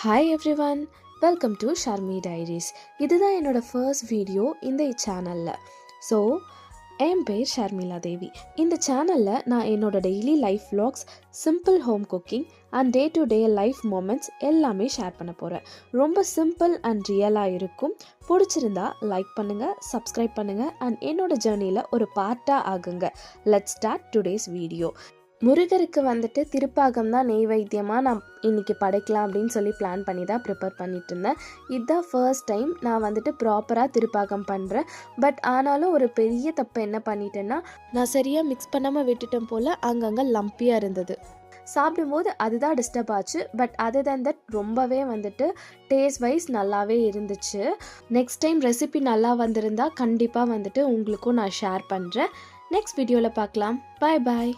Hi everyone, welcome to Sharmi diaries. இதுதான் என்னோட first video இந்த சேனலில். ஸோ என் பேர் ஷர்மிளா தேவி. இந்த சேனலில் நான் என்னோட daily life vlogs, simple home cooking and day to day life moments எல்லாமே ஷேர் பண்ண போகிறேன். ரொம்ப சிம்பிள் அண்ட் ரியலாக இருக்கும். பிடிச்சிருந்தா லைக் பண்ணுங்கள், சப்ஸ்கிரைப் பண்ணுங்கள் அண்ட் என்னோட ஜேர்னியில் ஒரு பார்ட்டாக ஆகுங்க. Let's start today's video. முருகருக்கு வந்துட்டு திருப்பாகம் தான் நெய்வேத்தியமாக நான் இன்றைக்கி படைக்கலாம் அப்படின்னு சொல்லி பிளான் பண்ணி தான் ப்ரிப்பேர் பண்ணிட்டு இருந்தேன். இதுதான் ஃபர்ஸ்ட் டைம் நான் வந்துட்டு ப்ராப்பராக திருப்பாகம் பண்ணுறேன். பட் ஆனாலும் ஒரு பெரிய தப்பு என்ன பண்ணிட்டேன்னா, நான் சரியாக மிக்ஸ் பண்ணாமல் விட்டுட்டேன் போல் அங்கங்கே லம்பியாக இருந்தது. சாப்பிடும்போது அதுதான் டிஸ்டர்ப் ஆச்சு. பட் அதர் தேன் தட் ரொம்பவே வந்துட்டு டேஸ்ட் வைஸ் நல்லாவே இருந்துச்சு. நெக்ஸ்ட் டைம் ரெசிபி நல்லா வந்திருந்தால் கண்டிப்பாக வந்துட்டு உங்களுக்கும் நான் ஷேர் பண்ணுறேன். நெக்ஸ்ட் வீடியோவில் பார்க்கலாம். பாய் பாய்.